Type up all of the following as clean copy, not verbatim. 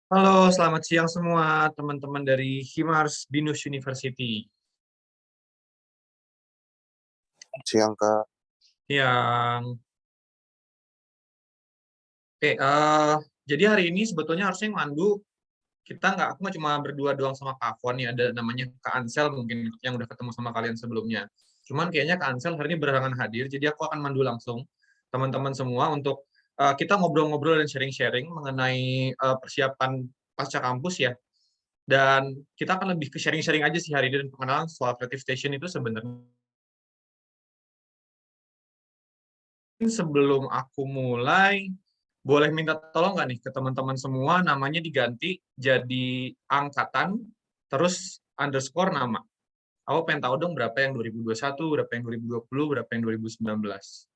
Halo, selamat siang semua teman-teman dari Himars Binus University. Teman-teman dari Himars Binus University. Siang, Kak. Yang jadi hari ini sebetulnya harusnya yang mandu kita aku nggak cuma berdua doang sama Kak Fon ya, ada namanya Kak Ansel mungkin yang udah ketemu sama kalian sebelumnya. Cuman kayaknya Kak Ansel hari ini berhalangan hadir, jadi aku akan mandu langsung teman-teman semua untuk kita ngobrol-ngobrol dan sharing-sharing mengenai persiapan pasca kampus ya. Dan kita akan lebih ke sharing-sharing aja sih hari ini dan pengenalan soal Creative Station itu sebenarnya. Sebelum aku mulai, boleh minta tolong nggak nih ke teman-teman semua namanya diganti jadi angkatan, terus underscore nama. Aku pengen tahu dong berapa yang 2021, berapa yang 2020, berapa yang 2019.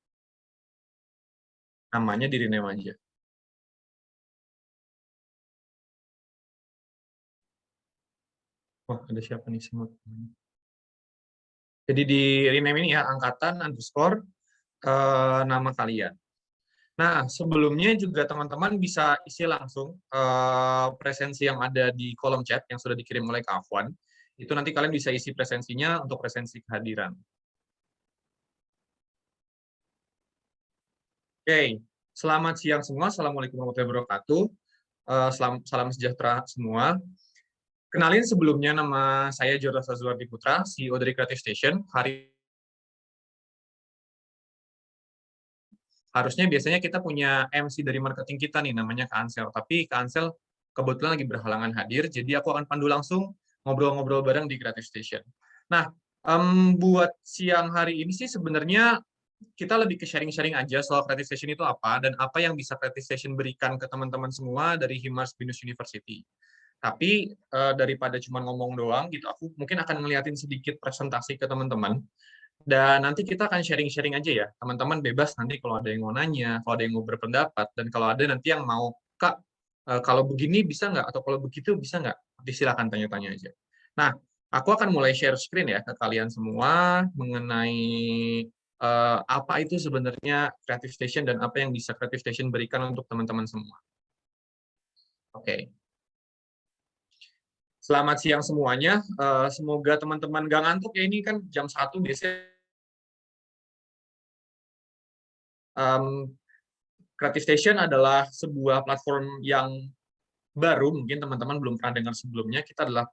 Namanya di rename aja. Wah, ada siapa nih semua? Jadi di rename ini ya, angkatan underscore nama kalian. Nah, sebelumnya juga teman-teman bisa isi langsung presensi yang ada di kolom chat yang sudah dikirim oleh Kak Afwan. Itu nanti kalian bisa isi presensinya untuk presensi kehadiran. Oke, selamat siang semua. Assalamualaikum warahmatullahi wabarakatuh. Salam sejahtera semua. Kenalin sebelumnya nama saya Joras Azwardi Putra, CEO dari Creative Station. Harusnya biasanya kita punya MC dari marketing kita nih, namanya Kak Ansel. Tapi Kak Ansel kebetulan lagi berhalangan hadir, jadi aku akan pandu langsung ngobrol-ngobrol bareng di Creative Station. Nah, buat siang hari ini sih sebenarnya kita lebih ke sharing-sharing aja soal Creative Station itu apa, dan apa yang bisa Creative Station berikan ke teman-teman semua dari Himars Binus University. Tapi daripada cuma ngomong doang gitu, aku mungkin akan ngeliatin sedikit presentasi ke teman-teman. Dan nanti kita akan sharing-sharing aja ya, teman-teman bebas nanti kalau ada yang mau nanya, kalau ada yang mau berpendapat, dan kalau ada nanti yang mau, Kak, kalau begini bisa nggak, atau kalau begitu bisa nggak, nanti silakan tanya-tanya aja. Nah, aku akan mulai share screen ya ke kalian semua mengenai apa itu sebenarnya Creative Station dan apa yang bisa Creative Station berikan untuk teman-teman semua. Oke. Selamat siang semuanya. Semoga teman-teman nggak ngantuk ya, ini kan jam 1 biasanya. Creative Station adalah sebuah platform yang baru, mungkin teman-teman belum pernah dengar sebelumnya. Kita adalah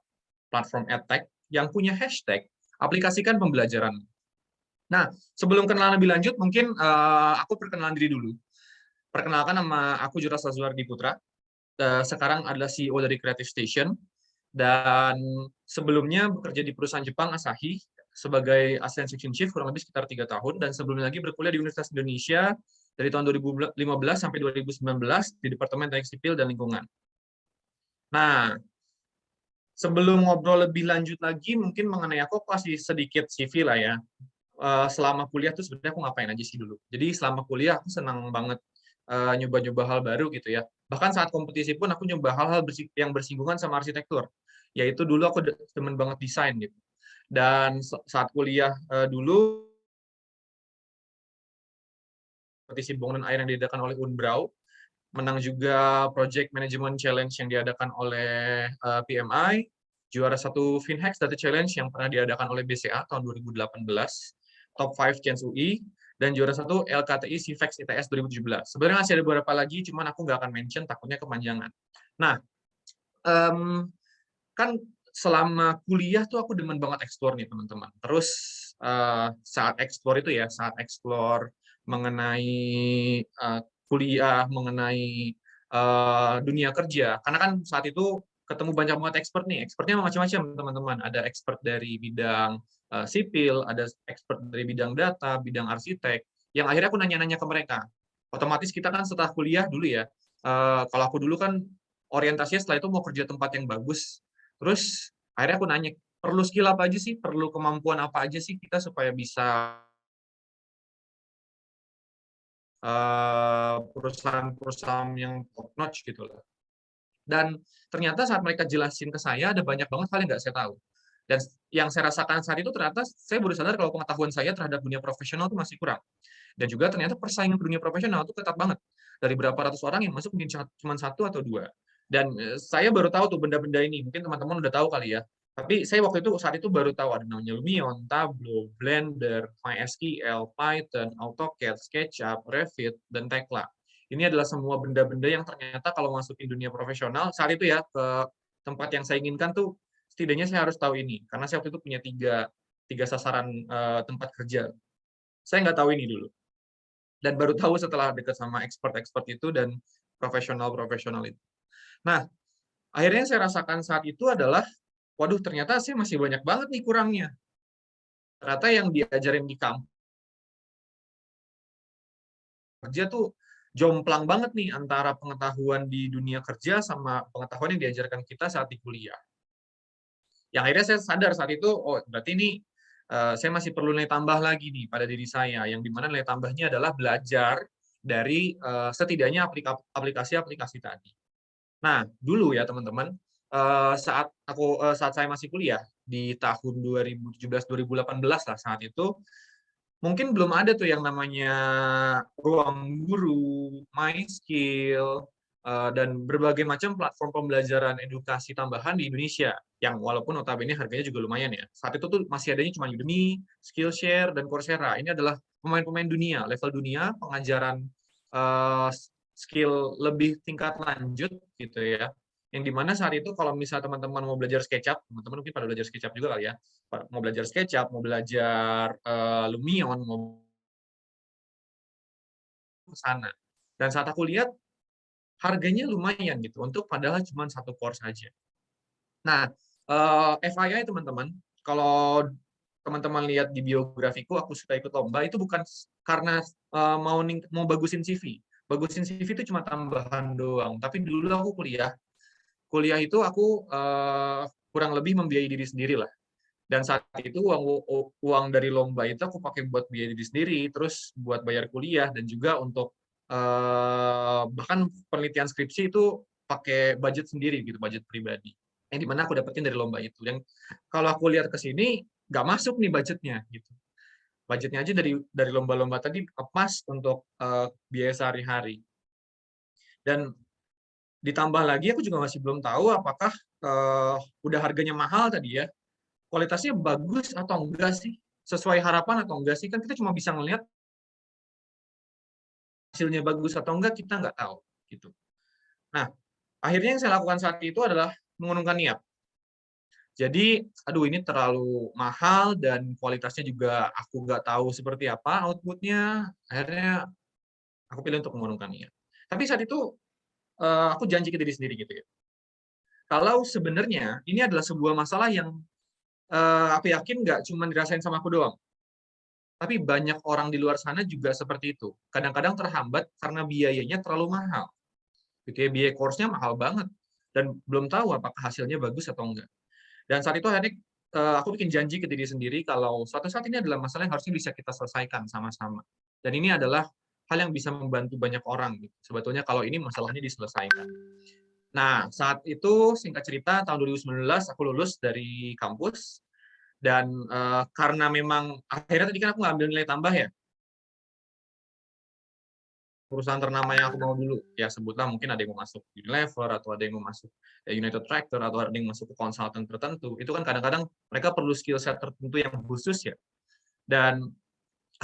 platform edtech yang punya hashtag aplikasikan pembelajaran. Nah, sebelum kenalan lebih lanjut, mungkin aku perkenalan diri dulu. Perkenalkan, nama aku Juras Azwardi Putra. Sekarang adalah CEO dari Creative Station. Dan sebelumnya bekerja di perusahaan Jepang, Asahi, sebagai Assistant Section Chief kurang lebih sekitar 3 tahun. Dan sebelumnya lagi berkuliah di Universitas Indonesia dari tahun 2015 sampai 2019 di Departemen Teknik Sipil dan Lingkungan. Nah, sebelum ngobrol lebih lanjut lagi, mungkin mengenai aku kasih sedikit CV lah ya. Selama kuliah tuh sebenarnya aku ngapain aja sih dulu. Jadi selama kuliah aku senang banget nyoba-nyoba hal baru gitu ya. Bahkan saat kompetisi pun aku nyoba hal-hal yang bersinggungan sama arsitektur. Yaitu dulu aku demen banget desain gitu. Dan saat kuliah dulu, kompetisi bangunan air yang diadakan oleh Unbrau, menang juga Project Management Challenge yang diadakan oleh PMI, juara 1 FinHex Data Challenge yang pernah diadakan oleh BCA tahun 2018, top 5 Chance UI, dan juara 1 LKTI CIVEX ITS 2017. Sebenarnya masih ada beberapa lagi, cuman aku nggak akan mention, takutnya kepanjangan. Nah, kan selama kuliah tuh aku demen banget explore nih teman-teman. Terus saat explore itu ya, saat explore mengenai kuliah, mengenai dunia kerja. Karena kan saat itu ketemu banyak banget expert nih. Expertnya macam-macam teman-teman. Ada expert dari bidang sipil, ada expert dari bidang data, bidang arsitek. Yang akhirnya aku nanya-nanya ke mereka. Otomatis kita kan setelah kuliah dulu ya. Kalau aku dulu kan orientasinya setelah itu mau kerja tempat yang bagus. Terus akhirnya aku nanya, perlu skill apa aja sih? Perlu kemampuan apa aja sih kita supaya bisa perusahaan-perusahaan yang top notch gitu loh. Dan ternyata saat mereka jelasin ke saya, ada banyak banget hal yang nggak saya tahu. Dan yang saya rasakan saat itu ternyata saya baru sadar kalau pengetahuan saya terhadap dunia profesional itu masih kurang. Dan juga ternyata persaingan dunia profesional itu ketat banget. Dari berapa ratus orang yang masuk mungkin cuma 1 atau 2. Dan saya baru tahu tuh benda-benda ini, mungkin teman-teman udah tahu kali ya. Tapi saya waktu itu saat itu baru tahu ada namanya Lumion, Tableau, Blender, MySQL, Python, AutoCAD, SketchUp, Revit, dan Tekla. Ini adalah semua benda-benda yang ternyata kalau masukin dunia profesional saat itu ya ke tempat yang saya inginkan tuh setidaknya saya harus tahu ini karena saya waktu itu punya tiga sasaran tempat kerja. Saya nggak tahu ini dulu dan baru tahu setelah dekat sama expert-expert itu dan profesional-profesional itu. Nah, akhirnya yang saya rasakan saat itu adalah, waduh ternyata saya masih banyak banget nih kurangnya. Ternyata yang diajarin di kampus kerja tuh jomplang banget nih antara pengetahuan di dunia kerja sama pengetahuan yang diajarkan kita saat di kuliah. Yang akhirnya saya sadar saat itu, oh berarti ini saya masih perlu nilai tambah lagi nih pada diri saya, yang dimana nilai tambahnya adalah belajar dari setidaknya aplikasi-aplikasi tadi. Nah, dulu ya teman-teman, saat saya masih kuliah di tahun 2017-2018 lah saat itu, mungkin belum ada tuh yang namanya Ruang Guru, MySkill, dan berbagai macam platform pembelajaran edukasi tambahan di Indonesia, yang walaupun notabene harganya juga lumayan ya. Saat itu tuh masih adanya cuma Udemy, Skillshare, dan Coursera. Ini adalah pemain-pemain dunia, level dunia, pengajaran uh, skill lebih tingkat lanjut gitu ya. Yang dimana saat itu kalau misalnya teman-teman mau belajar SketchUp, teman-teman mungkin pada belajar SketchUp juga kali ya, mau belajar SketchUp, mau belajar Lumion, mau ke sana. Dan saat aku lihat harganya lumayan gitu untuk padahal cuma satu course saja. Nah, FYI teman-teman, kalau teman-teman lihat di biografiku aku suka ikut lomba itu bukan karena mau bagusin CV. Bagusin CV itu cuma tambahan doang. Tapi dulu aku kuliah itu aku kurang lebih membiayai diri sendiri lah. Dan saat itu uang dari lomba itu aku pakai buat biaya diri sendiri, terus buat bayar kuliah, dan juga untuk bahkan penelitian skripsi itu pakai budget sendiri gitu, budget pribadi. Yang dimana aku dapetin dari lomba itu. Dan kalau aku lihat ke sini, nggak masuk nih budgetnya gitu. Budgetnya aja dari lomba-lomba tadi pas untuk biaya sehari-hari. Dan ditambah lagi aku juga masih belum tahu apakah udah harganya mahal tadi ya, kualitasnya bagus atau enggak sih, sesuai harapan atau enggak sih, kan kita cuma bisa ngelihat hasilnya bagus atau enggak, kita nggak tahu gitu. Nah, akhirnya yang saya lakukan saat itu adalah mengurungkan niat. Jadi, aduh ini terlalu mahal dan kualitasnya juga aku nggak tahu seperti apa outputnya. Akhirnya aku pilih untuk mengurungkan niat. Tapi saat itu aku janji ke diri sendiri gitu ya. Kalau sebenarnya ini adalah sebuah masalah yang aku yakin nggak cuma dirasain sama aku doang. Tapi banyak orang di luar sana juga seperti itu. Kadang-kadang terhambat karena biayanya terlalu mahal. Gitu ya, biaya course-nya mahal banget. Dan belum tahu apakah hasilnya bagus atau enggak. Dan saat itu akhirnya aku bikin janji ke diri sendiri kalau suatu saat ini adalah masalah yang harusnya bisa kita selesaikan sama-sama. Dan ini adalah hal yang bisa membantu banyak orang. Gitu. Sebetulnya kalau ini masalahnya diselesaikan. Nah, saat itu singkat cerita tahun 2019 aku lulus dari kampus. Dan karena memang akhirnya tadi kan aku ngambil nilai tambah ya, perusahaan ternama yang aku mau dulu, ya sebutlah mungkin ada yang mau masuk Unilever, atau ada yang mau masuk United Tractor, atau ada yang masuk ke konsultan tertentu, itu kan kadang-kadang mereka perlu skill set tertentu yang khusus ya, dan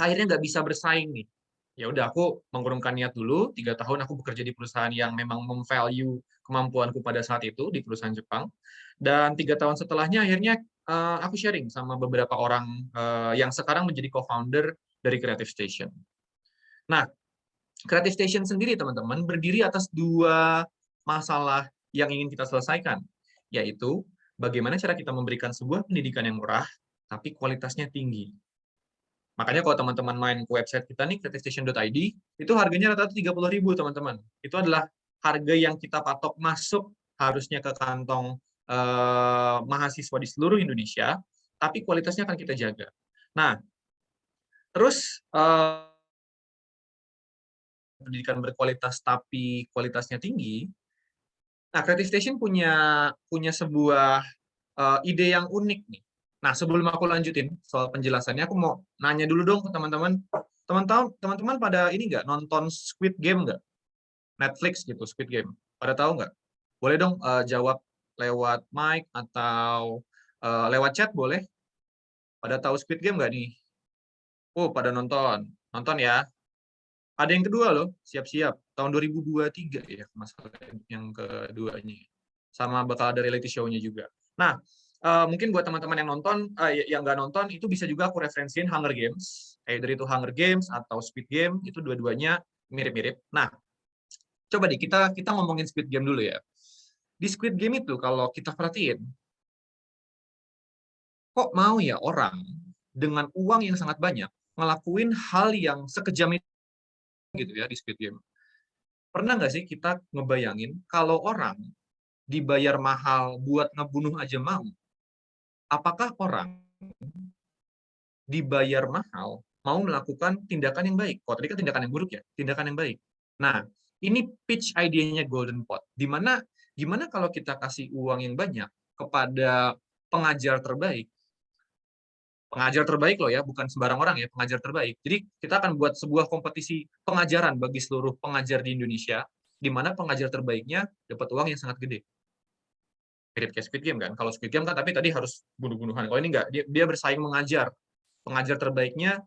akhirnya nggak bisa bersaing nih. Ya udah aku mengurungkan niat dulu, 3 tahun aku bekerja di perusahaan yang memang memvalue kemampuanku pada saat itu, di perusahaan Jepang, dan 3 tahun setelahnya akhirnya aku sharing sama beberapa orang yang sekarang menjadi co-founder dari Creative Station. Nah, Creative Station sendiri, teman-teman, berdiri atas 2 masalah yang ingin kita selesaikan, yaitu bagaimana cara kita memberikan sebuah pendidikan yang murah, tapi kualitasnya tinggi. Makanya kalau teman-teman main ke website kita nih, creativestation.id, itu harganya rata-rata 30.000, teman-teman. Itu adalah harga yang kita patok masuk harusnya ke kantong mahasiswa di seluruh Indonesia, tapi kualitasnya akan kita jaga. Nah, terus pendidikan berkualitas tapi kualitasnya tinggi. Nah, Creative Station punya sebuah ide yang unik nih. Nah, sebelum aku lanjutin soal penjelasannya, aku mau nanya dulu dong ke teman-teman. Teman-teman pada ini nggak nonton Squid Game nggak? Netflix gitu, Squid Game. Pada tahu nggak? Boleh dong jawab lewat mic atau lewat chat boleh. Pada tahu Squid Game nggak nih? Oh, pada nonton. Nonton ya. Ada yang kedua loh, siap-siap. Tahun 2023 ya, masalah yang keduanya. Sama bakal ada reality show-nya juga. Nah, mungkin buat teman-teman yang nonton, yang nggak nonton, itu bisa juga aku referensiin Hunger Games. Either itu Hunger Games atau Squid Game, itu dua-duanya mirip-mirip. Nah, coba deh kita ngomongin Squid Game dulu ya. Di Squid Game itu kalau kita perhatiin, kok mau ya orang dengan uang yang sangat banyak ngelakuin hal yang sekejam itu gitu ya di Squid Game. Pernah nggak sih kita ngebayangin kalau orang dibayar mahal buat ngebunuh aja mau? Apakah orang dibayar mahal mau melakukan tindakan yang baik? Kalau tadi kan tindakan yang buruk ya, tindakan yang baik. Nah, ini pitch idenya Golden Pot. Gimana kalau kita kasih uang yang banyak kepada pengajar terbaik? Pengajar terbaik loh ya, bukan sembarang orang ya, pengajar terbaik. Jadi kita akan buat sebuah kompetisi pengajaran bagi seluruh pengajar di Indonesia, di mana pengajar terbaiknya dapat uang yang sangat gede. Mirip kayak Squid Game kan. Kalau Squid Game kan tapi tadi harus bunuh-bunuhan. Kalau ini enggak, dia bersaing mengajar. Pengajar terbaiknya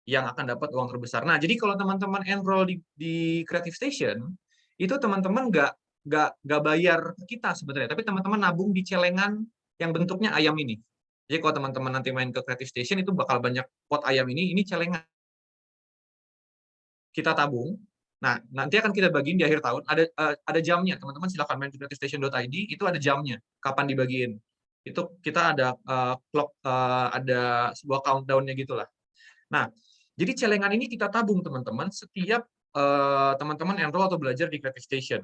yang akan dapat uang terbesar. Nah, jadi kalau teman-teman enroll di Creative Station, itu teman-teman nggak bayar ke kita sebenarnya, tapi teman-teman nabung di celengan yang bentuknya ayam ini. Jadi kalau teman-teman nanti main ke Creative Station itu bakal banyak pot ayam ini celengan kita tabung. Nah, nanti akan kita bagiin di akhir tahun. Ada jamnya, teman-teman silakan main di creativestation.id, itu ada jamnya, kapan dibagiin. Itu kita ada clock, ada sebuah countdown-nya gitulah. Nah, jadi celengan ini kita tabung teman-teman setiap teman-teman enroll atau belajar di Creative Station.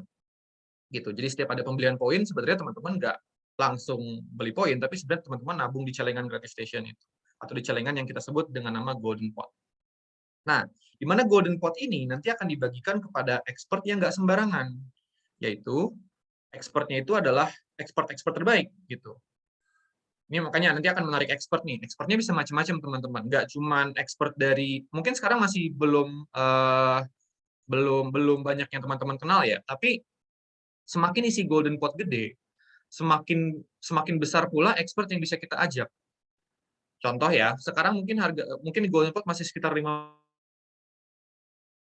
Gitu. Jadi setiap ada pembelian poin, sebenarnya teman-teman nggak langsung beli poin, tapi sebenarnya teman-teman nabung di celengan Creative Station itu. Atau di celengan yang kita sebut dengan nama Golden Pot. Nah, di mana Golden Pot ini nanti akan dibagikan kepada expert yang nggak sembarangan, yaitu expertnya itu adalah expert-expert terbaik gitu. Ini makanya nanti akan menarik expert nih. Expertnya bisa macam-macam teman-teman, nggak cuma expert dari mungkin sekarang masih belum banyak yang teman-teman kenal ya, tapi semakin isi Golden Pot gede, semakin besar pula expert yang bisa kita ajak. Contoh ya, sekarang mungkin di Golden Pot masih sekitar 5.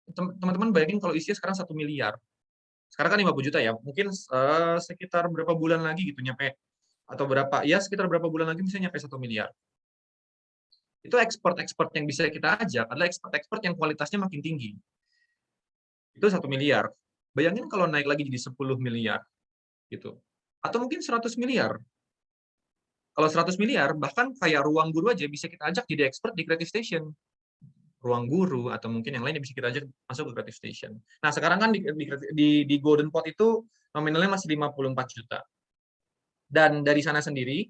Teman-teman bayangin kalau isinya sekarang 1 miliar. Sekarang kan 50 juta ya, mungkin sekitar berapa bulan lagi gitu nyampe, atau sekitar berapa bulan lagi bisa nyampe 1 miliar. Itu expert-expert yang bisa kita ajak adalah expert-expert yang kualitasnya makin tinggi. Itu 1 miliar. Bayangin kalau naik lagi jadi 10 miliar gitu. Atau mungkin 100 miliar. Kalau 100 miliar, bahkan kayak Ruang Guru aja bisa kita ajak jadi expert di Creative Station. Ruang Guru atau mungkin yang lain yang bisa kita ajak masuk ke Creative Station. Nah, sekarang kan di Golden Pot itu nominalnya masih 54 juta. Dan dari sana sendiri,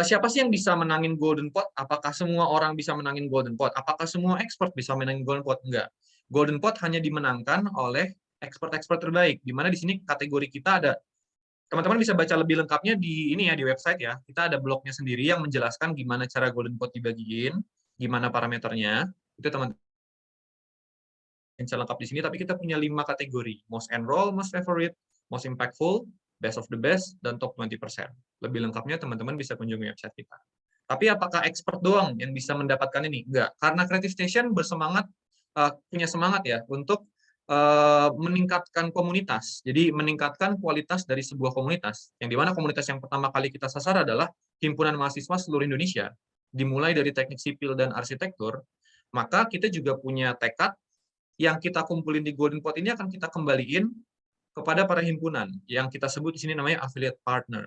siapa sih yang bisa menangin Golden Pot? Apakah semua orang bisa menangin Golden Pot? Apakah semua expert bisa menangin Golden Pot? Enggak. Golden Pot hanya dimenangkan oleh expert-expert terbaik, di mana di sini kategori kita ada. Teman-teman bisa baca lebih lengkapnya di ini ya, di website ya. Kita ada blognya sendiri yang menjelaskan gimana cara Golden Pot dibagiin, gimana parameternya. Itu teman-teman bisa lengkap di sini, tapi kita punya 5 kategori. Most enroll, most favorite, most impactful, best of the best, dan top 20%. Lebih lengkapnya teman-teman bisa kunjungi website kita. Tapi apakah expert doang yang bisa mendapatkan ini? Enggak. Karena Creative Station punya semangat ya untuk meningkatkan komunitas. Jadi meningkatkan kualitas dari sebuah komunitas. Yang dimana komunitas yang pertama kali kita sasar adalah himpunan mahasiswa seluruh Indonesia. Dimulai dari teknik sipil dan arsitektur, maka kita juga punya tekad yang kita kumpulin di Golden Pot ini akan kita kembaliin kepada para himpunan yang kita sebut di sini namanya affiliate partner.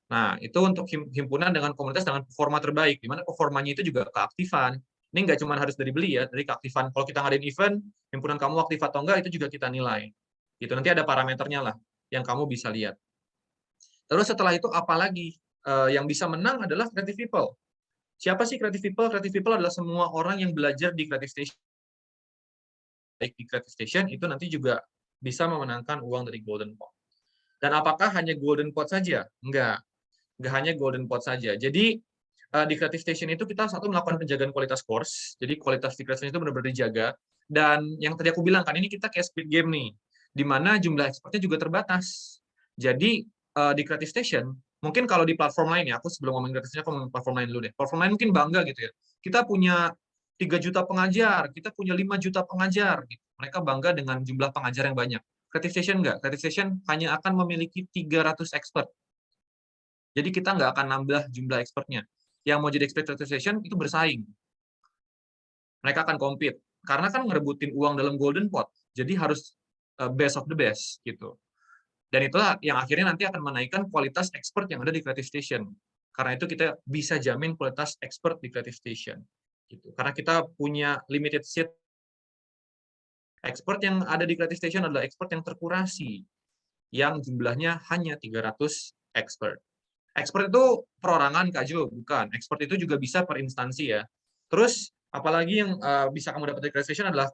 Nah, itu untuk himpunan dengan komunitas dengan performa terbaik, di mana performanya itu juga keaktifan. Ini nggak cuma harus dari beli ya, dari keaktifan. Kalau kita ngadain event, himpunan kamu aktif atau enggak, itu juga kita nilai. Gitu, nanti ada parameternya lah yang kamu bisa lihat. Terus setelah itu apalagi yang bisa menang adalah creative people. Siapa sih creative people? Creative people adalah semua orang yang belajar di Creative Station. Baik di Creative Station itu nanti juga bisa memenangkan uang dari Golden Pot. Dan apakah hanya Golden Pot saja? Enggak hanya Golden Pot saja. Jadi di Creative Station itu kita satu melakukan penjagaan kualitas course. Jadi kualitas di Creative Station itu benar-benar dijaga. Dan yang tadi aku bilang kan ini kita kayak Squid Game nih, di mana jumlah expertnya juga terbatas. Jadi di Creative Station, mungkin kalau di platform lain ya, aku sebelum ngomongin Creative Station, aku ngomongin platform lain dulu deh. Platform lain mungkin bangga gitu ya. Kita punya 3 juta pengajar, kita punya 5 juta pengajar. Gitu. Mereka bangga dengan jumlah pengajar yang banyak. Creative Station enggak. Creative Station hanya akan memiliki 300 expert. Jadi kita nggak akan nambah jumlah expertnya. Yang mau jadi expert Creative Station itu bersaing. Mereka akan compete. Karena kan ngerebutin uang dalam golden pot. Jadi harus best of the best gitu. Dan itulah yang akhirnya nanti akan menaikkan kualitas expert yang ada di Creative Station. Karena itu kita bisa jamin kualitas expert di Creative Station. Gitu. Karena kita punya limited seat. Expert yang ada di Creative Station adalah expert yang terkurasi. Yang jumlahnya hanya 300 expert. Expert itu perorangan, Kak Jo, bukan. Expert itu juga bisa per instansi ya. Terus, apalagi yang bisa kamu dapat dari Creative Station adalah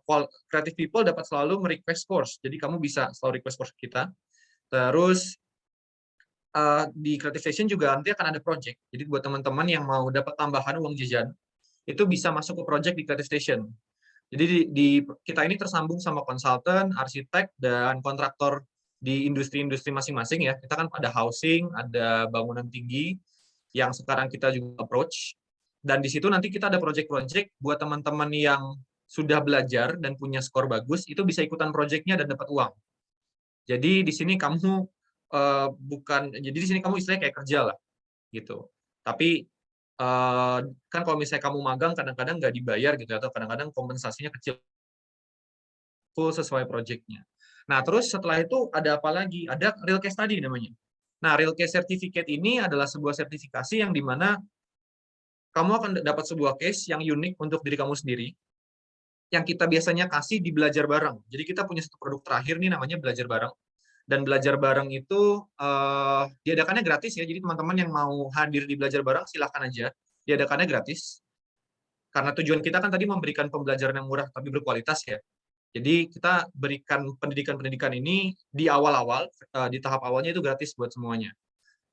creative people dapat selalu merequest course. Jadi kamu bisa selalu request course kita. Terus, di Creative Station juga nanti akan ada project. Jadi buat teman-teman yang mau dapat tambahan uang jajan, itu bisa masuk ke project di Creative Station. Jadi kita ini tersambung sama konsultan, arsitek, dan kontraktor di industri-industri masing-masing ya. Kita kan ada housing, ada bangunan tinggi, yang sekarang kita juga approach. Dan di situ nanti kita ada project-project buat teman-teman yang sudah belajar dan punya skor bagus, itu bisa ikutan project-nya dan dapat uang. Jadi di sini kamu jadi di sini kamu istilahnya kayak kerja lah, gitu. Tapi kan kalau misalnya kamu magang kadang-kadang nggak dibayar gitu atau kadang-kadang kompensasinya kecil full sesuai project-nya. Nah, terus setelah itu ada apa lagi? Ada real case study namanya. Nah, real case certificate ini adalah sebuah sertifikasi yang dimana kamu akan dapat sebuah case yang unik untuk diri kamu sendiri, yang kita biasanya kasih di belajar bareng. Jadi kita punya satu produk terakhir nih namanya belajar bareng. Dan belajar bareng itu diadakannya gratis ya. Jadi teman-teman yang mau hadir di belajar bareng silahkan aja. Diadakannya gratis. Karena tujuan kita kan tadi memberikan pembelajaran yang murah tapi berkualitas ya. Jadi kita berikan pendidikan-pendidikan ini di awal-awal, di tahap awalnya itu gratis buat semuanya.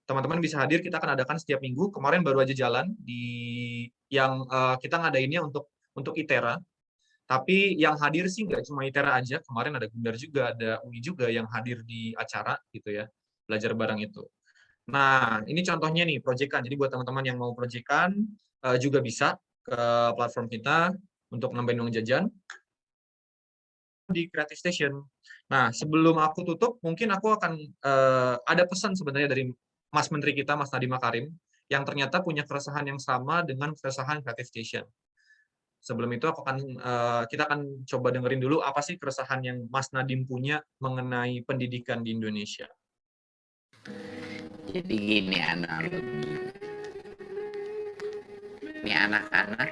Teman-teman bisa hadir, kita akan adakan setiap minggu. Kemarin baru aja jalan di yang kita ngadainnya untuk ITERA. Tapi yang hadir sih nggak cuma ITERA aja. Kemarin ada Gundar juga, ada UI juga yang hadir di acara gitu ya, belajar bareng itu. Nah, ini contohnya nih, proyekan. Jadi buat teman-teman yang mau proyekan juga bisa ke platform kita untuk nambahin uang jajan di Creative Station. Nah, sebelum aku tutup, mungkin aku akan ada pesan sebenarnya dari Mas Menteri kita, Mas Nadiem Makarim, yang ternyata punya keresahan yang sama dengan keresahan Creative Station. Sebelum itu kita akan coba dengerin dulu apa sih keresahan yang Mas Nadiem punya mengenai pendidikan di Indonesia. Jadi gini analogi. Ini anak-anak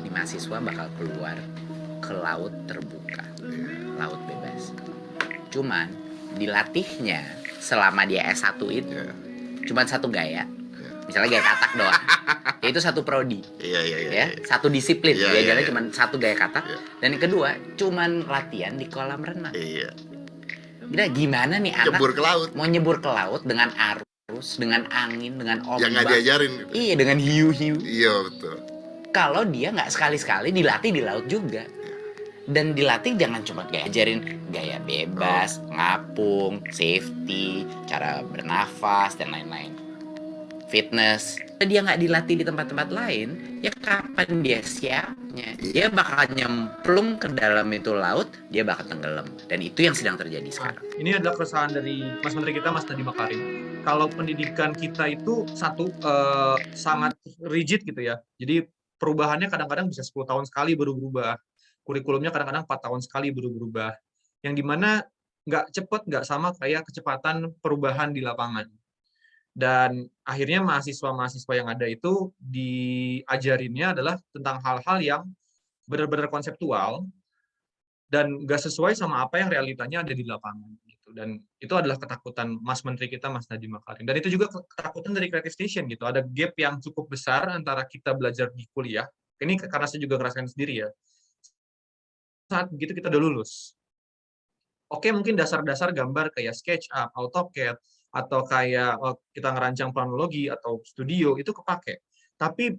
mahasiswa bakal keluar ke laut terbuka, laut bebas. Cuman dilatihnya selama dia S1 itu cuman satu gaya. Misalnya gaya katak doang. Itu satu prodi. Ya, satu disiplin. Jalannya cuma satu gaya katak. Dan yang kedua, cuman latihan di kolam renang. Gimana nih anak mau nyebur ke laut dengan arus, dengan angin, dengan ombak. Yang nggak diajarin. Iya, dengan hiu-hiu. Iya, betul. Kalau dia nggak sekali-sekali dilatih di laut juga. Dan dilatih jangan cuma diajarin gaya bebas, ngapung, safety, cara bernafas, dan lain-lain. Fitness. Dia nggak dilatih di tempat-tempat lain, ya kapan dia siapnya? Dia bakal nyemplung ke dalam itu laut, dia bakal tenggelam. Dan itu yang sedang terjadi sekarang. Ini adalah keresahan dari Mas Menteri kita, Mas Nadiem Makarim. Kalau pendidikan kita itu sangat rigid gitu ya. Jadi perubahannya kadang-kadang bisa 10 tahun sekali baru berubah. Kurikulumnya kadang-kadang 4 tahun sekali baru berubah. Yang dimana nggak cepat, nggak sama kayak kecepatan perubahan di lapangan. Dan akhirnya mahasiswa-mahasiswa yang ada itu diajarinnya adalah tentang hal-hal yang benar-benar konseptual dan nggak sesuai sama apa yang realitanya ada di lapangan. Gitu. Dan itu adalah ketakutan Mas Menteri kita, Mas Nadiem Makarim. Dan itu juga ketakutan dari Creative Station. Gitu. Ada gap yang cukup besar antara kita belajar di kuliah. Ini karena saya juga ngerasain sendiri ya. Saat begitu kita udah lulus. Oke, mungkin dasar-dasar gambar kayak SketchUp, AutoCAD, atau kayak kita ngerancang planologi atau studio itu kepake. Tapi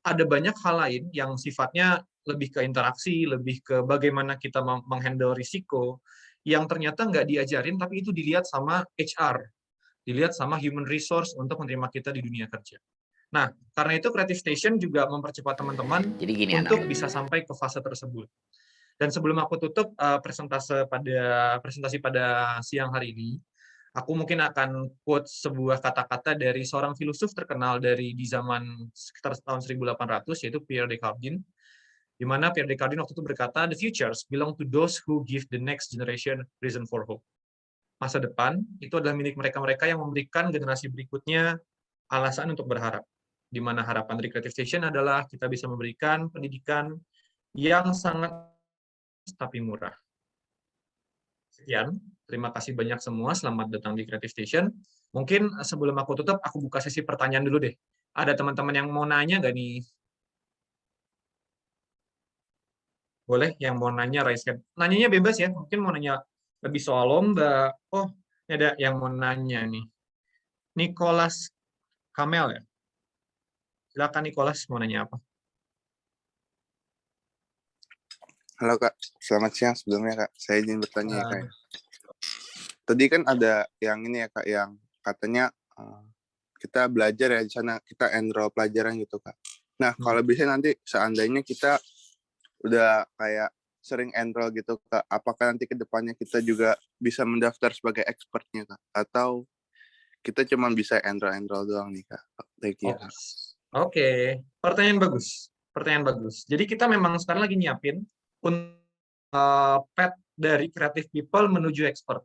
ada banyak hal lain yang sifatnya lebih ke interaksi, lebih ke bagaimana kita menghandle risiko, yang ternyata nggak diajarin, tapi itu dilihat sama HR, dilihat sama human resource untuk menerima kita di dunia kerja. Nah, karena itu Creative Station juga mempercepat teman-teman Jadi gini untuk analogi. bisa sampai ke fase tersebut. Dan sebelum aku tutup presentasi pada siang hari ini, aku mungkin akan quote sebuah kata-kata dari seorang filosof terkenal di zaman sekitar tahun 1800, yaitu Pierre Descartes, di mana Pierre Descartes waktu itu berkata, "The futures belong to those who give the next generation reason for hope." Masa depan itu adalah milik mereka-mereka yang memberikan generasi berikutnya alasan untuk berharap. Di mana harapan dari Creative Station adalah kita bisa memberikan pendidikan yang sangat tapi murah. Sekian, terima kasih banyak semua. Selamat datang di Creative Station. Mungkin sebelum aku tutup, aku buka sesi pertanyaan dulu deh. Ada teman-teman yang mau nanya nggak nih? Boleh yang mau nanya, raise hand. Nanyanya bebas ya, mungkin mau nanya lebih soal lomba. Oh, ini ada yang mau nanya nih. Nicholas Kamel ya? Silakan Nicholas, mau nanya apa? Halo Kak, selamat siang sebelumnya Kak. Saya ingin bertanya ya Kak. Tadi kan ada yang ini ya Kak, yang katanya kita belajar ya di sana, kita enroll pelajaran gitu Kak. Nah, kalau bisa nanti seandainya kita udah kayak sering enroll gitu Kak, apakah nanti ke depannya kita juga bisa mendaftar sebagai expertnya Kak? Atau kita cuma bisa enroll doang nih Kak? Thank you. Oke, pertanyaan bagus. Pertanyaan bagus. Jadi kita memang sekarang lagi nyiapin path dari creative people menuju expert.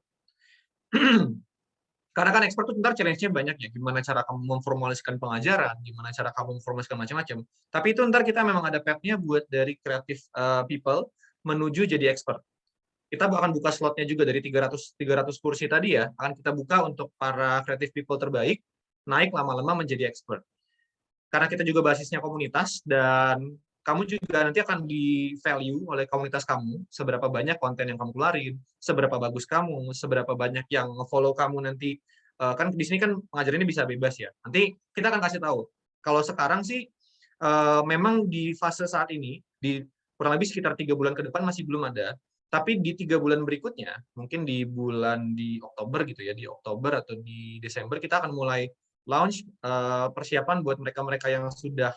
Karena kan expert itu ntar challenge-nya banyak ya, gimana cara kamu memformulasikan pengajaran, gimana cara kamu memformulasikan macam-macam. Tapi itu ntar kita memang ada path-nya buat dari creative people menuju jadi expert. Kita akan buka slotnya juga dari 300 kursi tadi ya, akan kita buka untuk para creative people terbaik, naik lama-lama menjadi expert. Karena kita juga basisnya komunitas, dan kamu juga nanti akan di-value oleh komunitas kamu, seberapa banyak konten yang kamu keluarin, seberapa bagus kamu, seberapa banyak yang nge-follow kamu nanti. Kan di sini kan pengajarannya bisa bebas ya. Nanti kita akan kasih tahu. Kalau sekarang sih, memang di fase saat ini, di kurang lebih sekitar 3 bulan ke depan masih belum ada, tapi di 3 bulan berikutnya, mungkin di Oktober gitu ya, di Oktober atau di Desember, kita akan mulai launch persiapan buat mereka-mereka yang sudah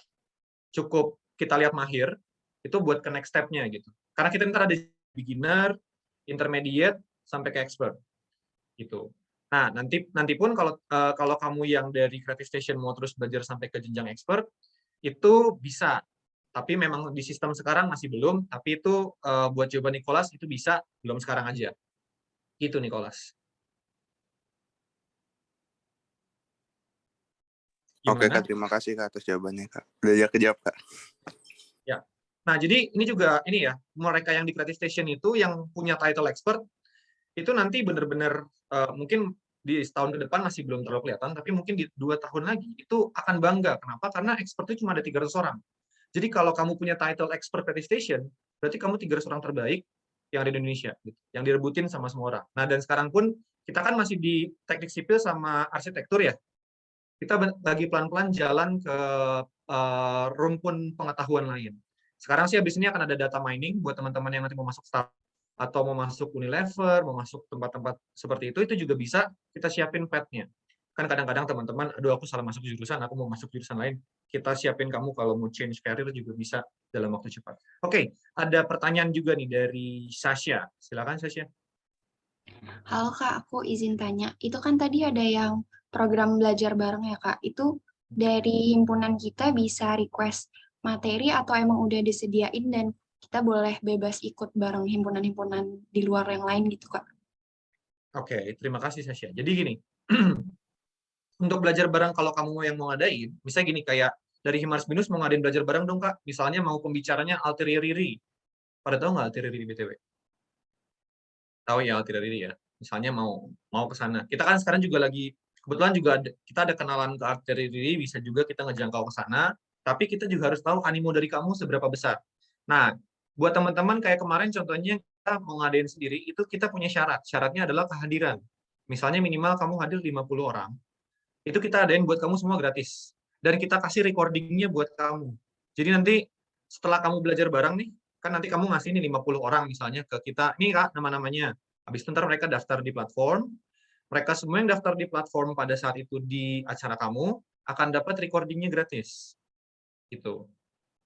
cukup kita lihat mahir, itu buat ke next step-nya gitu. Karena kita ntar ada beginner, intermediate, sampai ke expert gitu. Nah, nanti pun kalau kamu yang dari Creative Station mau terus belajar sampai ke jenjang expert, itu bisa. Tapi memang di sistem sekarang masih belum, tapi itu buat jawaban Nicholas itu bisa, belum sekarang aja. Itu Nicholas. Oke Gimana? Kak, terima kasih Kak atas jawabannya Kak. Udah kejawab Kak. Ya. Nah, jadi ini juga ini ya, mereka yang di Creative Station itu yang punya title expert itu nanti benar-benar mungkin di setahun ke depan masih belum terlalu kelihatan, tapi mungkin di 2 tahun lagi itu akan bangga. Kenapa? Karena expert itu cuma ada 300 orang. Jadi kalau kamu punya title expert Creative Station, berarti kamu 300 orang terbaik yang ada di Indonesia, gitu, yang direbutin sama semua orang. Nah, dan sekarang pun kita kan masih di teknik sipil sama arsitektur ya. Kita lagi pelan-pelan jalan ke rumpun pengetahuan lain. Sekarang sih habis ini akan ada data mining buat teman-teman yang nanti mau masuk start atau mau masuk Unilever, mau masuk tempat-tempat seperti itu juga bisa kita siapin path-nya. Kan kadang-kadang teman-teman, aduh aku salah masuk jurusan, aku mau masuk jurusan lain. Kita siapin kamu kalau mau change career juga bisa dalam waktu cepat. Oke, ada pertanyaan juga nih dari Sasha. Silakan Sasha. Halo Kak, aku izin tanya. Itu kan tadi ada yang program belajar bareng ya Kak. Itu dari himpunan kita bisa request materi atau emang udah disediain dan kita boleh bebas ikut bareng himpunan-himpunan di luar yang lain gitu Kak? Oke, terima kasih Sasha. Jadi gini, untuk belajar bareng kalau kamu yang mau ngadain, misalnya gini, kayak dari Himars Binus mau ngadain belajar bareng dong Kak. Misalnya mau pembicaranya Altieri Riri. Pada tahu nggak Altieri Riri BTW? Tahu ya Altieri Riri ya? Misalnya mau ke sana. Kita kan sekarang juga lagi, kebetulan juga kita ada kenalan ke Altieri Riri, bisa juga kita ngejangkau ke sana, tapi kita juga harus tahu animo dari kamu seberapa besar. Nah, buat teman-teman kayak kemarin contohnya kita mau ngadain sendiri, itu kita punya syarat. Syaratnya adalah kehadiran. Misalnya minimal kamu hadir 50 orang, itu kita adain buat kamu semua gratis. Dan kita kasih recordingnya buat kamu. Jadi nanti setelah kamu belajar bareng nih, kan nanti kamu ngasih nih 50 orang misalnya ke kita, nih Kak nama-namanya. Habis itu ntar mereka daftar di platform, mereka semua yang daftar di platform pada saat itu di acara kamu akan dapat recordingnya gratis. Gitu.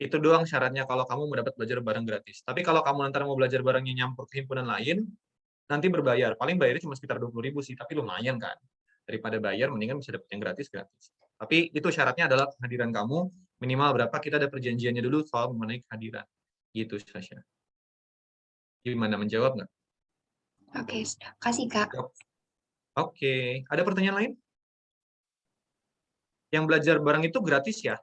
Itu doang syaratnya kalau kamu mau dapat belajar bareng gratis. Tapi kalau kamu nanti mau belajar barengnya nyampur ke himpunan lain, nanti berbayar. Paling bayarnya cuma sekitar 20.000 sih, tapi lumayan kan. Daripada bayar, mendingan bisa dapat yang gratis-gratis. Tapi itu syaratnya adalah kehadiran kamu, minimal berapa, kita ada perjanjiannya dulu soal mengenai kehadiran. Gitu, Sasha. Gimana, menjawab nggak? Oke, sudah. Kasih, Kak. Oke. Ada pertanyaan lain? Yang belajar bareng itu gratis ya?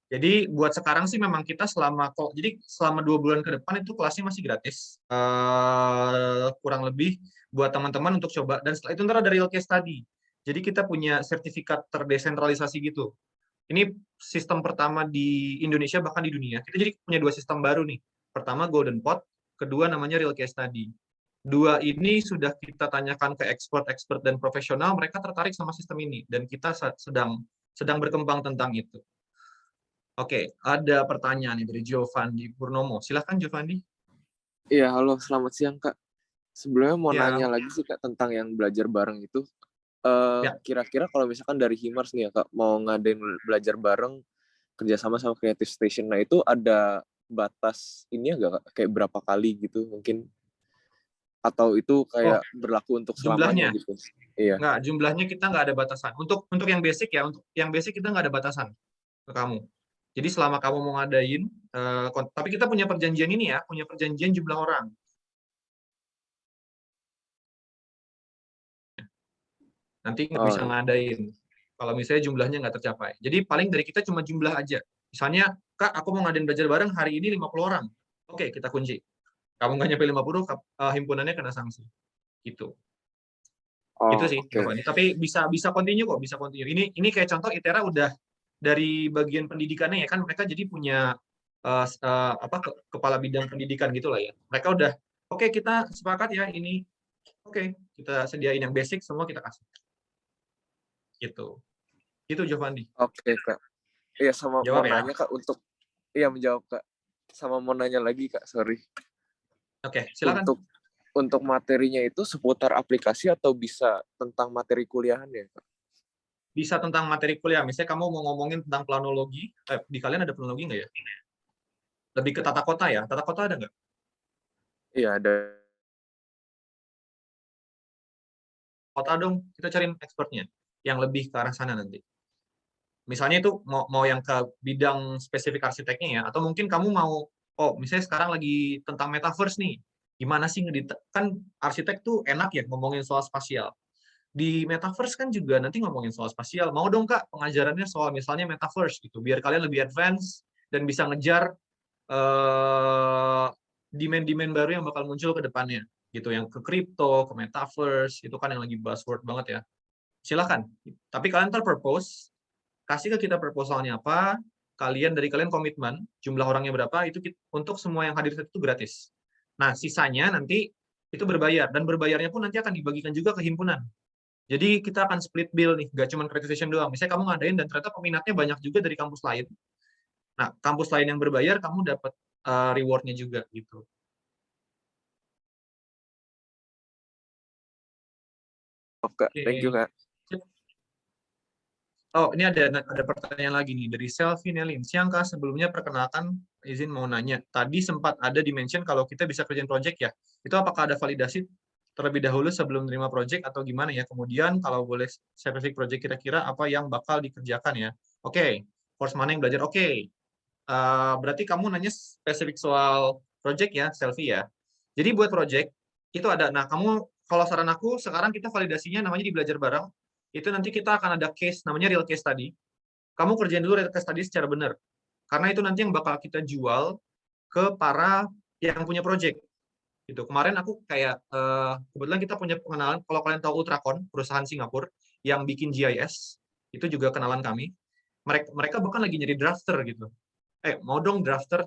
Jadi buat sekarang sih memang kita selama 2 bulan ke depan itu kelasnya masih gratis. Kurang lebih buat teman-teman untuk coba, dan setelah itu ntar ada real case study. Jadi kita punya sertifikat terdesentralisasi gitu. Ini sistem pertama di Indonesia bahkan di dunia. Kita jadi punya 2 sistem baru nih. Pertama Golden Pot, kedua namanya real case study. 2 ini sudah kita tanyakan ke expert dan profesional, mereka tertarik sama sistem ini dan kita sedang berkembang tentang itu. Oke, ada pertanyaan nih dari Giovanni Purnomo. Silahkan Giovanni. Iya, halo, selamat siang, Kak. Sebelumnya mau Ya. nanya lagi sih, Kak, tentang yang belajar bareng itu. Ya. Kira-kira kalau misalkan dari Himars nih ya, Kak, mau ngadain belajar bareng kerjasama sama Creative Station, nah itu ada batas ini ya nggak, Kak? Kayak berapa kali gitu mungkin? Atau itu kayak berlaku untuk selamanya Jumlahnya? gitu? Iya. Nggak, jumlahnya kita nggak ada batasan. Untuk yang basic ya, untuk yang basic kita nggak ada batasan ke kamu. Jadi selama kamu mau ngadain, tapi kita punya perjanjian ini ya, punya perjanjian jumlah orang. Nanti nggak bisa ngadain kalau misalnya jumlahnya nggak tercapai. Jadi paling dari kita cuma jumlah aja. Misalnya, Kak, aku mau ngadain belajar bareng hari ini 50 orang. Oke, kita kunci. Kamu nggak nyampe 50, himpunannya kena sanksi. Gitu. Itu sih jawabannya. Tapi bisa continue kok, bisa continue. Ini kayak contoh ITERA udah dari bagian pendidikannya ya kan, mereka jadi punya kepala bidang pendidikan gitulah ya. Mereka udah oke, kita sepakat ya ini. Oke, kita sediain yang basic semua kita kasih. Gitu. Itu Giovanni. Oke, Kak. Iya, sama Jawab mau ya. nanya, Kak, menjawab, Kak. Sama mau nanya lagi, Kak, sorry. Oke, silakan. Untuk materinya itu seputar aplikasi atau bisa tentang materi kuliahannya, Kak? Bisa tentang materi kuliah. Misalnya kamu mau ngomongin tentang planologi, di kalian ada planologi nggak ya? Lebih ke tata kota ya? Tata kota ada nggak? Iya, ada. Kota dong, kita cariin expertnya yang lebih ke arah sana nanti. Misalnya itu mau yang ke bidang spesifik arsiteknya ya, atau mungkin kamu mau, misalnya sekarang lagi tentang metaverse nih, gimana sih kan arsitek tuh enak ya ngomongin soal spasial. Di metaverse kan juga nanti ngomongin soal spasial. Mau dong Kak pengajarannya soal misalnya metaverse gitu, biar kalian lebih advance dan bisa ngejar demand-demand baru yang bakal muncul ke depannya gitu, yang ke crypto, ke metaverse, itu kan yang lagi buzzword banget ya. Silakan. Tapi kalian propose, kasih ke kita proposalnya apa, dari kalian komitmen, jumlah orangnya berapa, itu untuk semua yang hadir itu gratis. Nah, sisanya nanti itu berbayar, dan berbayarnya pun nanti akan dibagikan juga ke himpunan. Jadi kita akan split bill nih, nggak cuma Creative Station doang. Misalnya kamu ngadain dan ternyata peminatnya banyak juga dari kampus lain. Nah, kampus lain yang berbayar, kamu dapat reward-nya juga gitu. Oke, thank you, Kak. Oh, ini ada pertanyaan lagi nih dari Selvi Nelin. Siang Kak, sebelumnya perkenalkan, izin mau nanya. Tadi sempat ada dimention kalau kita bisa kerjain project ya. Itu apakah ada validasi terlebih dahulu sebelum menerima project atau gimana ya? Kemudian kalau boleh spesifik project kira-kira apa yang bakal dikerjakan ya? Oke, course mana yang belajar? Oke. Berarti kamu nanya spesifik soal project ya, Selvi ya. Jadi buat project itu ada. Nah, kamu kalau saran aku sekarang kita validasinya namanya di belajar bareng. Itu nanti kita akan ada case namanya real case study. Kamu kerjain dulu real case study secara benar. Karena itu nanti yang bakal kita jual ke para yang punya project. Gitu. Kemarin aku kayak kebetulan kita punya pengenalan, kalau kalian tahu Ultrakon, perusahaan Singapura yang bikin GIS, itu juga kenalan kami. Mereka bahkan lagi nyari drafter gitu. Mau dong drafter.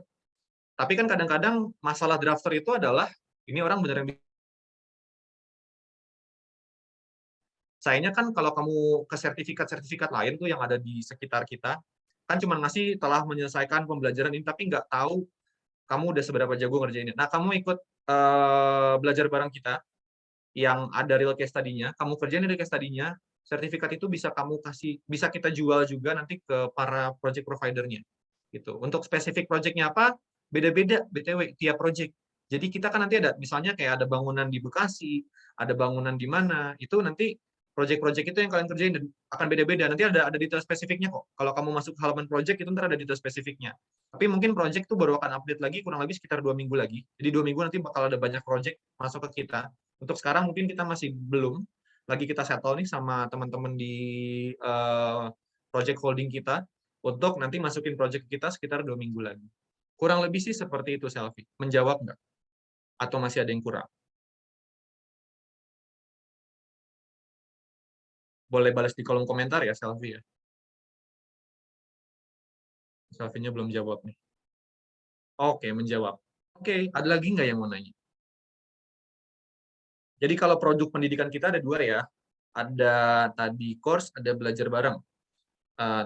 Tapi kan kadang-kadang masalah drafter itu adalah ini orang beneran. Sayangnya kan kalau kamu ke sertifikat-sertifikat lain tuh yang ada di sekitar kita, kan cuma ngasih telah menyelesaikan pembelajaran ini, tapi nggak tahu kamu udah seberapa jago ngerjainnya. Nah, kamu ikut belajar bareng kita yang ada real case tadinya, kamu kerjain real case tadinya, sertifikat itu bisa kamu kasih, bisa kita jual juga nanti ke para project provider-nya. Gitu. Untuk spesifik project-nya apa? Beda-beda BTW tiap project. Jadi kita kan nanti ada, misalnya kayak ada bangunan di Bekasi, ada bangunan di mana, itu nanti project-project itu yang kalian kerjain dan akan beda-beda. Nanti ada detail spesifiknya kok. Kalau kamu masuk ke halaman project, itu ntar ada detail spesifiknya. Tapi mungkin project itu baru akan update lagi kurang lebih sekitar 2 minggu lagi. Jadi 2 minggu nanti bakal ada banyak project masuk ke kita. Untuk sekarang mungkin kita masih belum. Lagi kita settle nih sama teman-teman di project holding kita untuk nanti masukin project kita sekitar 2 minggu lagi. Kurang lebih sih seperti itu, Selfie. Menjawab nggak? Atau masih ada yang kurang? Boleh balas di kolom komentar ya, Selfie ya. Selfie-nya belum jawab nih. Oke, menjawab. Oke, ada lagi nggak yang mau nanya? Jadi kalau produk pendidikan kita ada 2 ya. Ada tadi course, ada belajar bareng.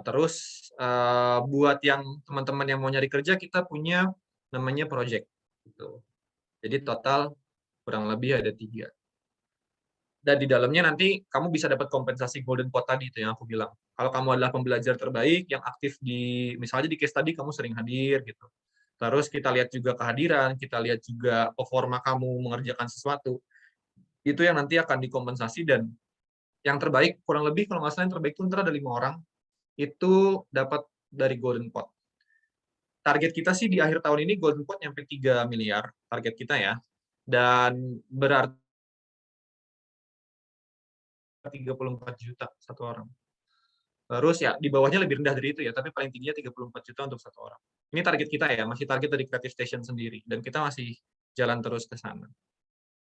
Terus buat yang teman-teman yang mau nyari kerja, kita punya namanya project. Gitu. Jadi total kurang lebih ada 3. Dan di dalamnya nanti kamu bisa dapat kompensasi golden pot tadi itu yang aku bilang. Kalau kamu adalah pembelajar terbaik yang aktif di, misalnya di case tadi kamu sering hadir gitu. Terus kita lihat juga kehadiran, kita lihat juga performa kamu mengerjakan sesuatu. Itu yang nanti akan dikompensasi dan yang terbaik, kurang lebih kalau nggak salah yang terbaik itu ntar ada 5 orang, itu dapat dari golden pot. Target kita sih di akhir tahun ini golden pot nyampe 3 miliar, target kita ya. Dan berarti 34 juta satu orang. Terus ya di bawahnya lebih rendah dari itu ya, tapi paling tingginya 34 juta untuk satu orang. Ini target kita ya, masih target dari Creative Station sendiri dan kita masih jalan terus ke sana.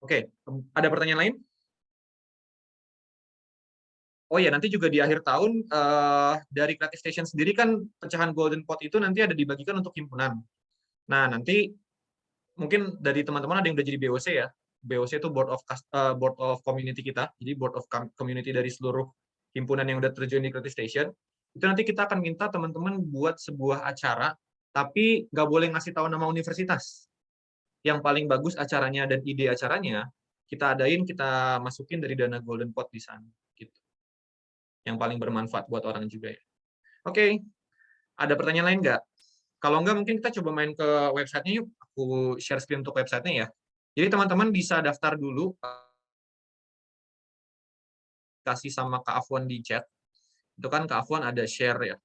Oke, ada pertanyaan lain? Oh ya, nanti juga di akhir tahun dari Creative Station sendiri kan pecahan Golden Pot itu nanti ada dibagikan untuk himpunan. Nah, nanti mungkin dari teman-teman ada yang udah jadi BOC ya. BOC itu Board of Community kita, jadi Board of Community dari seluruh himpunan yang udah terjun di Creative Station. Itu nanti kita akan minta teman-teman buat sebuah acara, tapi nggak boleh ngasih tahu nama universitas. Yang paling bagus acaranya dan ide acaranya, kita adain, kita masukin dari dana Golden Pot di sana. Gitu. Yang paling bermanfaat buat orang juga ya. Oke, ada pertanyaan lain nggak? Kalau nggak, mungkin kita coba main ke websitenya yuk. Aku share screen untuk websitenya ya. Jadi teman-teman bisa daftar dulu, kasih sama Kak Afwan di chat. Itu kan Kak Afwan ada share ya,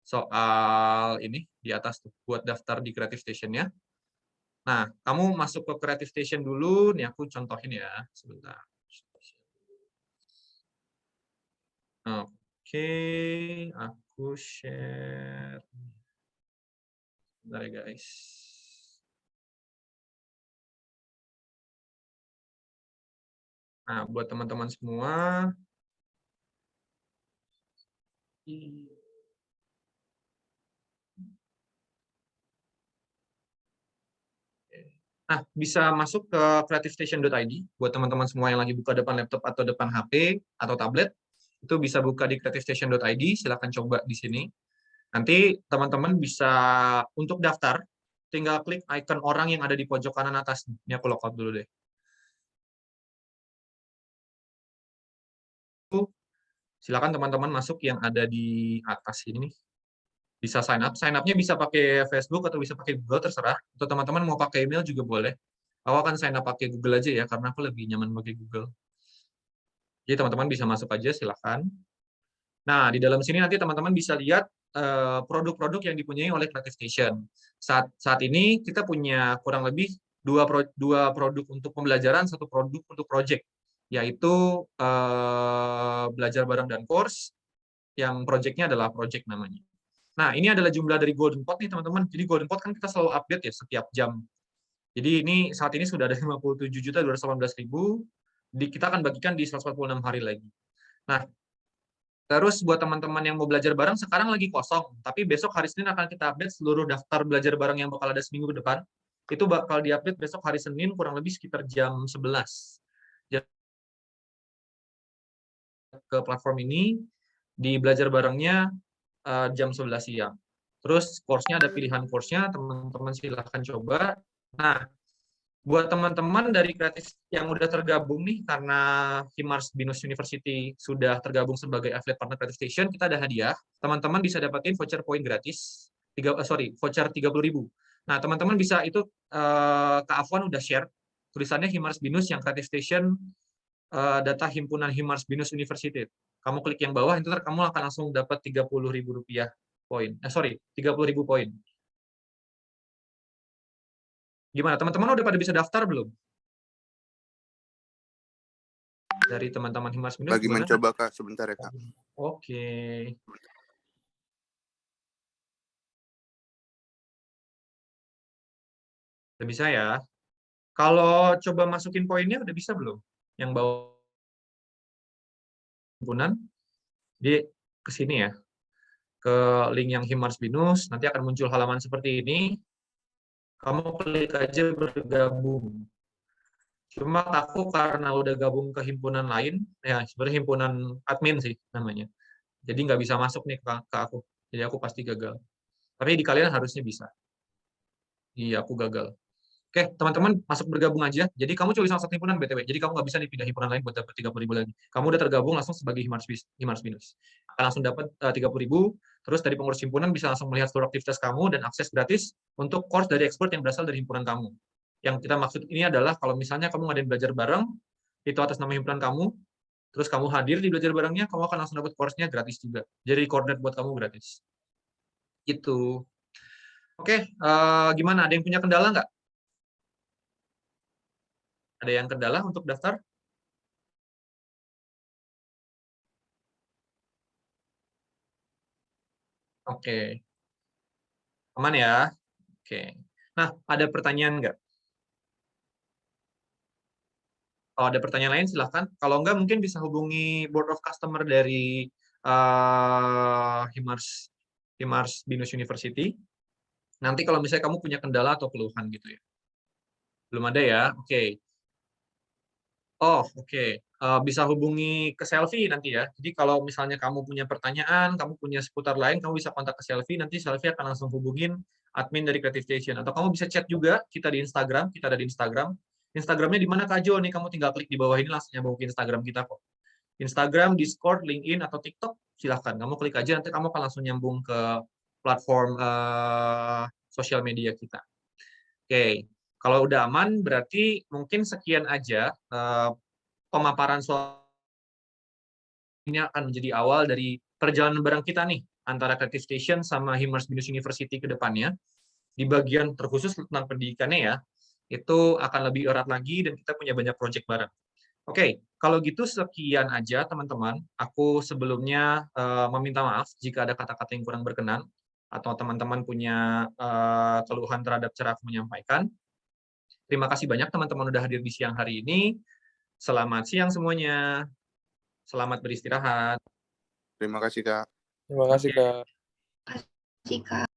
soal ini di atas tuh, buat daftar di Creative Station-nya. Nah, kamu masuk ke Creative Station dulu, nih aku contohin ya, sebentar. Oke, aku share. Bentar ya guys. Nah, buat teman-teman semua, nah, bisa masuk ke creativestation.id buat teman-teman semua yang lagi buka depan laptop atau depan HP atau tablet. Itu bisa buka di creativestation.id, silakan coba di sini. Nanti teman-teman bisa untuk daftar, tinggal klik icon orang yang ada di pojok kanan atas. Ini aku lockout dulu deh. Silakan teman-teman masuk yang ada di atas ini nih. Bisa sign up. Sign up-nya bisa pakai Facebook atau bisa pakai Google, terserah. Atau teman-teman mau pakai email juga boleh. Aku akan sign up pakai Google aja ya, karena aku lebih nyaman pakai Google. Jadi teman-teman bisa masuk aja, silakan. Nah, di dalam sini nanti teman-teman bisa lihat produk-produk yang dipunyai oleh Creative Station. Saat ini kita punya kurang lebih dua produk untuk pembelajaran, 1 produk untuk project, yaitu belajar bareng dan course, yang project-nya adalah project namanya. Nah, ini adalah jumlah dari Golden Pot nih teman-teman. Jadi Golden Pot kan kita selalu update ya setiap jam. Jadi ini saat ini sudah ada 57.218.000. Kita akan bagikan di 146 hari lagi. Nah, terus buat teman-teman yang mau belajar bareng sekarang lagi kosong, tapi besok hari Senin akan kita update seluruh daftar belajar bareng yang bakal ada seminggu ke depan. Itu bakal diupdate besok hari Senin kurang lebih sekitar jam 11. Ke platform ini di belajar barengnya jam 11 siang. Terus course-nya ada pilihan course-nya, teman-teman silahkan coba. Nah, buat teman-teman dari kreatif yang udah tergabung nih, karena Himars Binus University sudah tergabung sebagai affiliate partner Creative Station, kita ada hadiah. Teman-teman bisa dapetin voucher poin gratis, voucher 30.000. Nah, teman-teman bisa itu, Kak Afwan udah share, tulisannya Himars Binus yang Creative Station, data himpunan Himars Binus University. Kamu klik yang bawah, itu kamu akan langsung dapat 30.000 rupiah poin. 30.000 poin. Gimana, teman-teman udah pada bisa daftar belum? Dari teman-teman Himars Binus Lagi gimana? mencoba Kak, sebentar ya Kak. Oke. Udah bisa ya? Kalau coba masukin poinnya udah bisa belum? Yang bawah himpunan, di ke sini ya, ke link yang Himars Binus, nanti akan muncul halaman seperti ini. Kamu klik aja bergabung. Cuma aku karena udah gabung ke himpunan lain, ya sebenarnya himpunan admin sih namanya. Jadi nggak bisa masuk nih ke aku. Jadi aku pasti gagal. Tapi di kalian harusnya bisa. Iya, aku gagal. Oke, teman-teman masuk bergabung aja. Jadi kamu cuma bisa masuk himpunan BTW. Jadi kamu nggak bisa nih pindah himpunan lain buat dapat 30.000 lagi. Kamu udah tergabung langsung sebagai Himars Binus. Akan langsung dapat 30.000. Terus dari pengurus himpunan bisa langsung melihat seluruh aktivitas kamu dan akses gratis untuk course dari expert yang berasal dari himpunan kamu. Yang kita maksud ini adalah kalau misalnya kamu ngadain belajar bareng, itu atas nama himpunan kamu, terus kamu hadir di belajar barengnya, kamu akan langsung dapat course-nya gratis juga. Jadi coordinate buat kamu gratis. Itu. Oke, gimana? Ada yang punya kendala nggak? Ada yang kendala untuk daftar? Oke. Aman ya? Oke. Nah, ada pertanyaan nggak? Kalau ada pertanyaan lain, silahkan. Kalau nggak, mungkin bisa hubungi Board of Customer dari Himars Binus University. Nanti kalau misalnya kamu punya kendala atau keluhan gitu ya. Belum ada ya? Oke. Oh, oke. Bisa hubungi ke Selfie nanti ya. Jadi kalau misalnya kamu punya pertanyaan, kamu punya seputar lain, kamu bisa kontak ke Selfie. Nanti Selfie akan langsung hubungin admin dari Creative Station. Atau kamu bisa chat juga kita di Instagram. Kita ada di Instagram. Instagramnya di mana Kak Jo? Nih kamu tinggal klik di bawah ini langsung nyambung ke Instagram kita kok. Instagram, Discord, LinkedIn, atau TikTok, silahkan. Kamu klik aja, nanti kamu akan langsung nyambung ke platform sosial media kita. Oke. Kalau udah aman, berarti mungkin sekian aja pemaparan soal ini akan menjadi awal dari perjalanan bareng kita nih antara Creative Station sama Himars Binus University ke depannya. Di bagian terkhusus tentang pendidikannya ya, itu akan lebih erat lagi dan kita punya banyak proyek bareng. Oke, kalau gitu sekian aja teman-teman. Aku sebelumnya meminta maaf jika ada kata-kata yang kurang berkenan atau teman-teman punya keluhan terhadap cara aku menyampaikan. Terima kasih banyak teman-teman udah hadir di siang hari ini. Selamat siang semuanya. Selamat beristirahat. Terima kasih Kak. Terima kasih, Kak. Jika